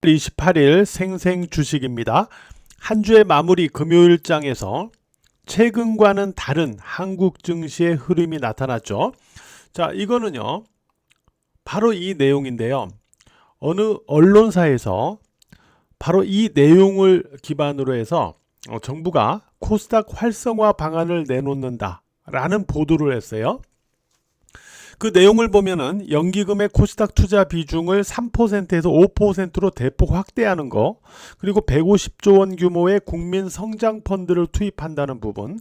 28일 생생주식입니다. 한 주의 마무리 금요일장에서 최근과는 다른 한국 증시의 흐름이 나타났죠. 자, 이거는요, 바로 이 내용인데요. 어느 언론사에서 바로 이 내용을 기반으로 해서 정부가 코스닥 활성화 방안을 내놓는다 라는 보도를 했어요. 그 내용을 보면은 연기금의 코스닥 투자 비중을 3%에서 5%로 대폭 확대하는 거, 그리고 150조 원 규모의 국민 성장 펀드를 투입한다는 부분,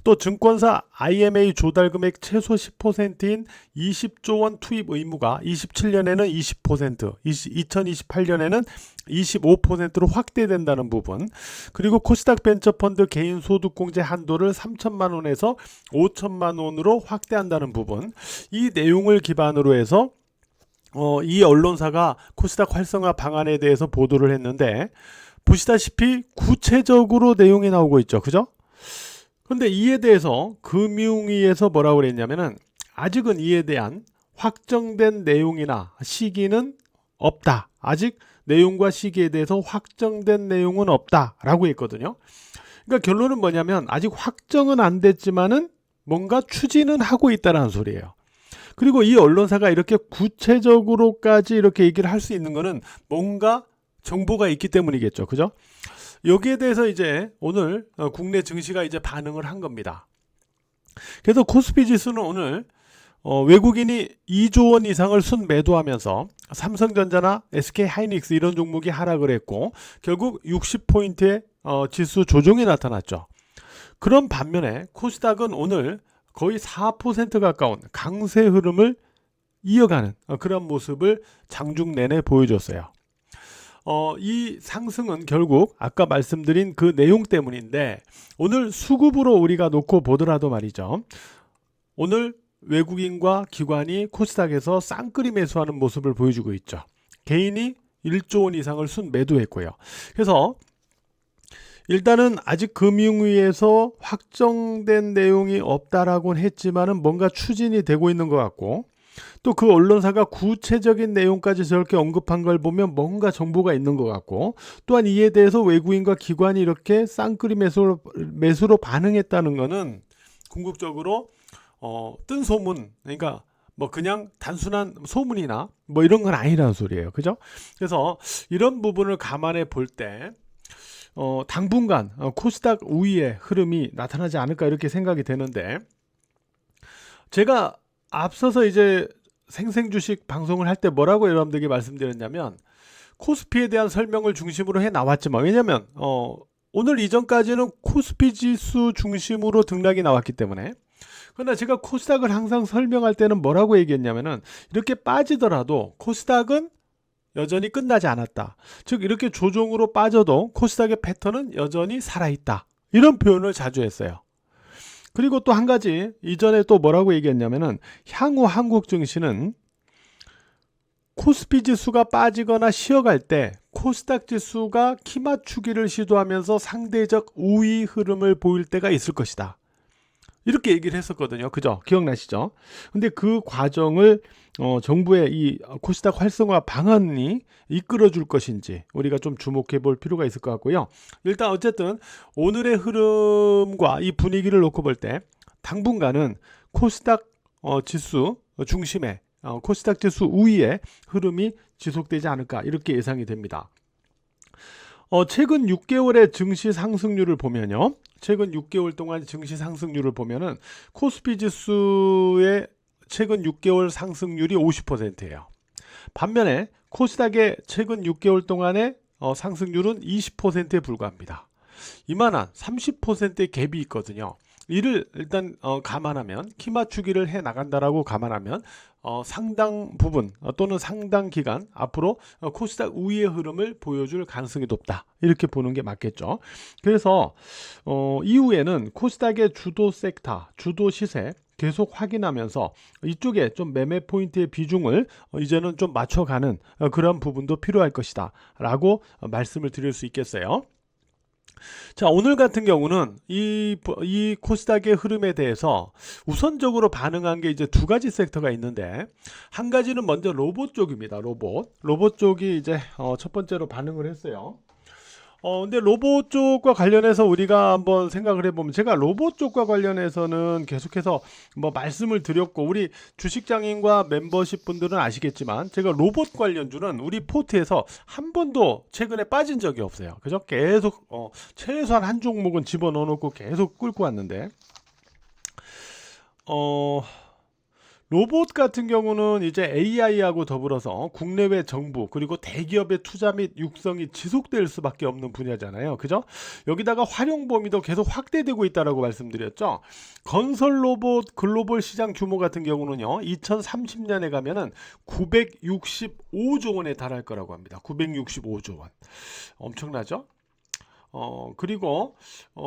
또 증권사 IMA 조달 금액 최소 10%인 20조 원 투입 의무가 27년에는 20%, 2028년에는 25%로 확대된다는 부분, 그리고 코스닥 벤처펀드 개인 소득공제 한도를 3천만 원에서 5천만 원으로 확대한다는 부분, 이 내용을 기반으로 해서 이 언론사가 코스닥 활성화 방안에 대해서 보도를 했는데, 보시다시피 구체적으로 내용이 나오고 있죠. 그죠? 근데 이에 대해서 금융위에서 뭐라고 그랬냐면은 아직은 이에 대한 확정된 내용이나 시기는 없다. 아직 내용과 시기에 대해서 확정된 내용은 없다라고 했거든요. 그러니까 결론은 뭐냐면 아직 확정은 안 됐지만은 뭔가 추진은 하고 있다는 소리예요. 그리고 이 언론사가 이렇게 구체적으로까지 이렇게 얘기를 할 수 있는 거는 뭔가 정보가 있기 때문이겠죠. 그죠? 여기에 대해서 이제 오늘 국내 증시가 이제 반응을 한 겁니다. 그래서 코스피 지수는 오늘 외국인이 2조 원 이상을 순매도하면서 삼성전자나 SK하이닉스 이런 종목이 하락을 했고, 결국 60포인트의 지수 조정이 나타났죠. 그런 반면에 코스닥은 오늘 거의 4% 가까운 강세 흐름을 이어가는 그런 모습을 장중 내내 보여줬어요. 이 상승은 결국 아까 말씀드린 그 내용 때문인데, 오늘 수급으로 우리가 놓고 보더라도 말이죠. 오늘 외국인과 기관이 코스닥에서 쌍끌이 매수하는 모습을 보여주고 있죠. 개인이 1조 원 이상을 순매도했고요. 그래서 일단은 아직 금융위에서 확정된 내용이 없다라고는 했지만은 뭔가 추진이 되고 있는 것 같고, 또 그 언론사가 구체적인 내용까지 저렇게 언급한 걸 보면 뭔가 정보가 있는 것 같고, 또한 이에 대해서 외국인과 기관이 이렇게 쌍끌이 매수로 반응했다는 것은 궁극적으로 뜬 소문, 그러니까 뭐 그냥 단순한 소문이나 뭐 이런 건 아니라는 소리예요. 그죠? 그래서 이런 부분을 감안해 볼 때 당분간 코스닥 우위의 흐름이 나타나지 않을까 이렇게 생각이 되는데, 제가 앞서서 이제 생생주식 방송을 할 때 뭐라고 여러분들에게 말씀드렸냐면, 코스피에 대한 설명을 중심으로 해 나왔지만, 왜냐면 오늘 이전까지는 코스피 지수 중심으로 등락이 나왔기 때문에. 그러나 제가 코스닥을 항상 설명할 때는 뭐라고 얘기했냐면은, 이렇게 빠지더라도 코스닥은 여전히 끝나지 않았다. 즉 이렇게 조정으로 빠져도 코스닥의 패턴은 여전히 살아있다. 이런 표현을 자주 했어요. 그리고 또 한 가지 이전에 또 뭐라고 얘기했냐면은, 향후 한국 증시는 코스피 지수가 빠지거나 쉬어갈 때 코스닥 지수가 키 맞추기를 시도하면서 상대적 우위 흐름을 보일 때가 있을 것이다. 이렇게 얘기를 했었거든요. 그죠? 기억나시죠? 근데 그 과정을 정부의 이 코스닥 활성화 방안이 이끌어 줄 것인지 우리가 좀 주목해 볼 필요가 있을 것 같고요. 일단 어쨌든 오늘의 흐름과 이 분위기를 놓고 볼 때 당분간은 코스닥 지수 중심의 코스닥 지수 우위의 흐름이 지속되지 않을까 이렇게 예상이 됩니다. 최근 6개월의 증시 상승률을 보면요. 최근 6개월 동안 증시 상승률을 보면은 코스피 지수의 최근 6개월 상승률이 50%예요. 반면에 코스닥의 최근 6개월 동안의 상승률은 20%에 불과합니다. 이만한 30%의 갭이 있거든요. 이를 일단 감안하면, 키 맞추기를 해 나간다라고 감안하면 상당 부분 또는 상당 기간 앞으로 코스닥 우위의 흐름을 보여줄 가능성이 높다, 이렇게 보는 게 맞겠죠. 그래서 이후에는 코스닥의 주도 섹터, 주도 시세 계속 확인하면서 이쪽에 좀 매매 포인트의 비중을 이제는 좀 맞춰가는 그런 부분도 필요할 것이다 라고 말씀을 드릴 수 있겠어요. 자, 오늘 같은 경우는 이 코스닥의 흐름에 대해서 우선적으로 반응한 게 이제 두 가지 섹터가 있는데, 한 가지는 먼저 로봇 쪽입니다. 로봇 쪽이 이제 첫 번째로 반응을 했어요. 근데 로봇 쪽과 관련해서 우리가 한번 생각을 해보면, 제가 로봇 쪽과 관련해서는 계속해서 뭐 말씀을 드렸고, 우리 주식장인과 멤버십 분들은 아시겠지만, 제가 로봇 관련주는 우리 포트에서 한 번도 최근에 빠진 적이 없어요. 그죠? 계속, 최소한 한 종목은 집어넣어 놓고 계속 끌고 왔는데, 어, 로봇 같은 경우는 이제 AI하고 더불어서 국내외 정부 그리고 대기업의 투자 및 육성이 지속될 수밖에 없는 분야잖아요. 그죠? 여기다가 활용 범위도 계속 확대되고 있다라고 말씀드렸죠. 건설 로봇 글로벌 시장 규모 같은 경우는요. 2030년에 가면은 965조 원에 달할 거라고 합니다. 965조 원. 엄청나죠? 그리고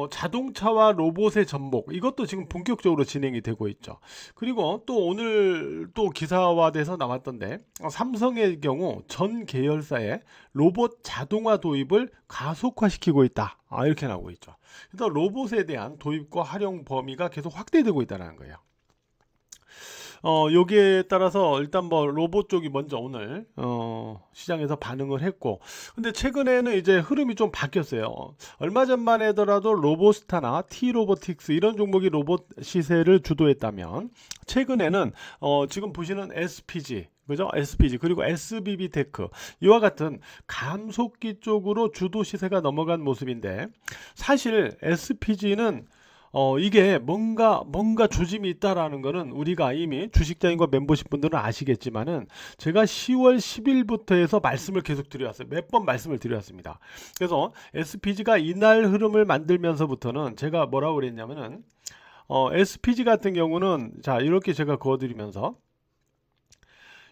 자동차와 로봇의 접목, 이것도 지금 본격적으로 진행이 되고 있죠. 그리고 또 오늘 또 기사화돼서 나왔던데, 삼성의 경우 전 계열사에 로봇 자동화 도입을 가속화시키고 있다. 이렇게 나오고 있죠. 그래서 로봇에 대한 도입과 활용 범위가 계속 확대되고 있다는 거예요. 여기에 따라서 일단 뭐 로봇 쪽이 먼저 오늘 시장에서 반응을 했고, 근데 최근에는 이제 흐름이 좀 바뀌었어요. 얼마 전만 해더라도 로보스타나 T로보틱스 이런 종목이 로봇 시세를 주도했다면, 최근에는 지금 보시는 SPG, 그죠? SPG 그리고 SBB테크 이와 같은 감속기 쪽으로 주도 시세가 넘어간 모습인데, 사실 SPG는 이게 뭔가 조짐이 있다라는 거는 우리가 이미 주식장인과 멤버십 분들은 아시겠지만은, 제가 10월 10일부터 해서 말씀을 계속 드려왔어요. 몇 번 말씀을 드려왔습니다. 그래서 SPG가 이날 흐름을 만들면서부터는 제가 뭐라고 그랬냐면은, SPG 같은 경우는 자, 이렇게 제가 그어드리면서,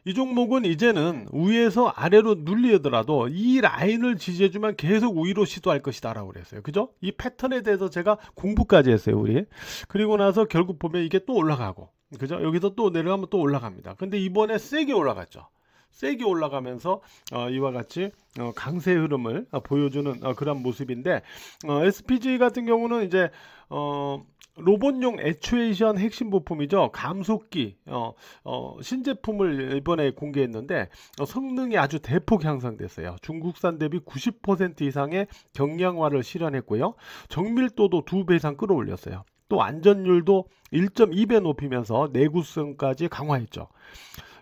이 종목은 이제는 위에서 아래로 눌리더라도 이 라인을 지지해주면 계속 위로 시도할 것이다 라고 그랬어요. 그죠? 이 패턴에 대해서 제가 공부까지 했어요, 우리. 그리고 나서 결국 보면 이게 또 올라가고, 그죠? 여기서 또 내려가면 또 올라갑니다. 근데 이번에 세게 올라갔죠. 세게 올라가면서 이와 같이 강세 흐름을 보여주는 그런 모습인데, SPG 같은 경우는 이제 로봇용 애추에이션 핵심 부품이죠. 감속기 신제품을 이번에 공개했는데, 성능이 아주 대폭 향상됐어요. 중국산 대비 90% 이상의 경량화를 실현했고요. 정밀도도 2배 이상 끌어올렸어요. 또 안전율도 1.2배 높이면서 내구성까지 강화했죠.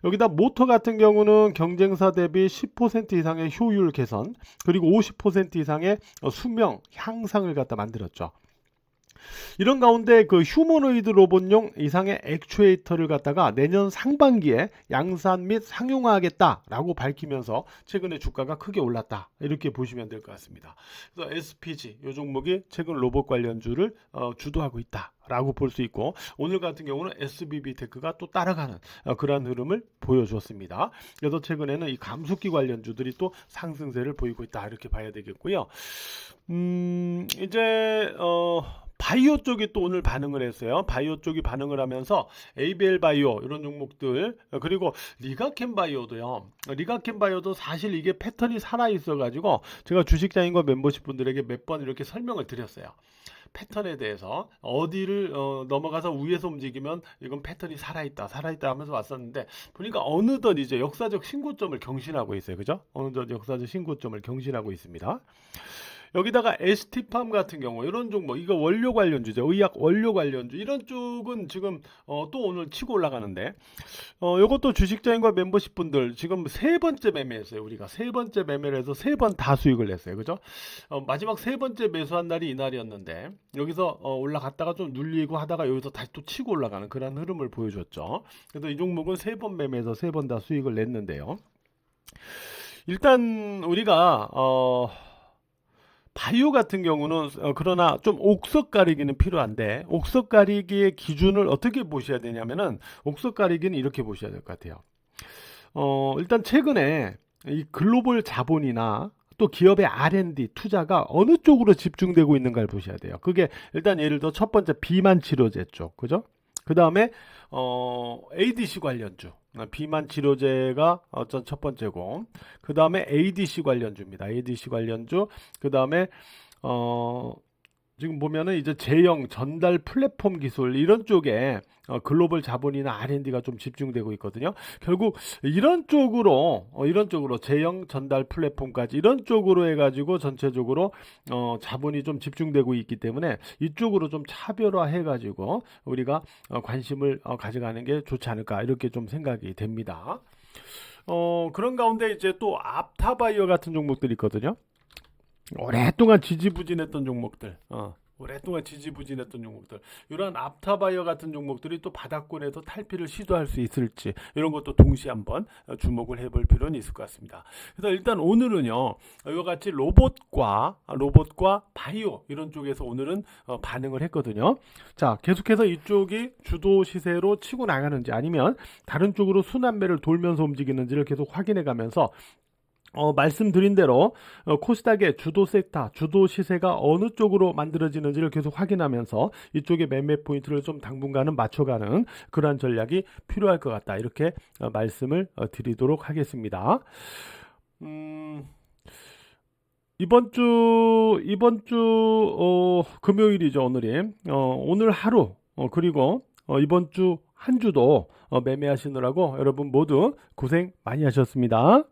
여기다 모터 같은 경우는 경쟁사 대비 10% 이상의 효율 개선, 그리고 50% 이상의 수명 향상을 갖다 만들었죠. 이런 가운데 그 휴머노이드 로봇용 이상의 액추에이터를 갖다가 내년 상반기에 양산 및 상용화하겠다라고 밝히면서 최근에 주가가 크게 올랐다, 이렇게 보시면 될 것 같습니다. 그래서 SPG 이 종목이 최근 로봇 관련주를 주도하고 있다 라고 볼 수 있고, 오늘 같은 경우는 SBB테크가 또 따라가는 그러한 흐름을 보여주었습니다. 그래서 최근에는 이 감속기 관련주들이 또 상승세를 보이고 있다, 이렇게 봐야 되겠고요. 이제 바이오 쪽이 또 오늘 반응을 했어요. 바이오 쪽이 반응을 하면서 ABL 바이오 이런 종목들, 그리고 리가켄 바이오도요. 리가켄 바이오도 사실 이게 패턴이 살아 있어 가지고 제가 주식장인과 멤버십 분들에게 몇 번 이렇게 설명을 드렸어요. 패턴에 대해서 어디를 넘어가서 위에서 움직이면 이건 패턴이 살아있다 하면서 왔었는데, 보니까 어느덧 이제 역사적 신고점을 경신하고 있어요. 그죠? 어느덧 역사적 신고점을 경신하고 있습니다. 여기다가 ST팜 같은 경우 이런 종목, 이거 원료 관련주죠. 의약 원료 관련주 이런 쪽은 지금 또 오늘 치고 올라가는데, 이것도 주식장인과 멤버십 분들 지금 세 번째 매매했어요. 우리가 세 번째 매매를 해서 세 번 다 수익을 냈어요. 그죠? 마지막 세 번째 매수한 날이 이날이었는데, 여기서 올라갔다가 좀 눌리고 하다가 여기서 다시 또 치고 올라가는 그런 흐름을 보여줬죠. 그래서 이 종목은 세 번 매매해서 세 번 다 수익을 냈는데요. 일단 우리가 바이오 같은 경우는 그러나 좀 옥석 가리기는 필요한데, 옥석 가리기의 기준을 어떻게 보셔야 되냐면은, 옥석 가리기는 이렇게 보셔야 될 것 같아요. 일단 최근에 이 글로벌 자본이나 또 기업의 R&D 투자가 어느 쪽으로 집중되고 있는가를 보셔야 돼요. 그게 일단 예를 들어 첫 번째 비만 치료제 쪽, 그죠? 그 다음에 ADC 관련주, 비만 치료제가 첫 번째고, 그 다음에 ADC 관련주입니다. ADC 관련주, 그 다음에 지금 보면은 이제 제형 전달 플랫폼 기술 이런 쪽에 글로벌 자본이나 R&D가 좀 집중되고 있거든요. 결국 이런 쪽으로 제형 전달 플랫폼까지 이런 쪽으로 해가지고 전체적으로 자본이 좀 집중되고 있기 때문에 이쪽으로 좀 차별화 해가지고 우리가 관심을 가져가는 게 좋지 않을까 이렇게 좀 생각이 됩니다. 그런 가운데 이제 또 앞타바이어 같은 종목들이 있거든요. 오랫동안 지지부진했던 종목들, 이런 앞타바이어 같은 종목들이 또 바닥권에서 탈피를 시도할 수 있을지 이런 것도 동시에 한번 주목을 해볼 필요는 있을 것 같습니다. 그래서 일단 오늘은요, 이와 같이 로봇과 바이오 이런 쪽에서 오늘은 반응을 했거든요. 자, 계속해서 이쪽이 주도 시세로 치고 나가는지 아니면 다른 쪽으로 순환매를 돌면서 움직이는지를 계속 확인해 가면서 말씀드린 대로 코스닥의 주도 섹터, 주도 시세가 어느 쪽으로 만들어지는지를 계속 확인하면서 이쪽에 매매 포인트를 좀 당분간은 맞춰가는 그러한 전략이 필요할 것 같다. 이렇게 말씀을 드리도록 하겠습니다. 이번 주 금요일이죠, 오늘이. 오늘 하루 그리고 이번 주 한 주도 매매하시느라고 여러분 모두 고생 많이 하셨습니다.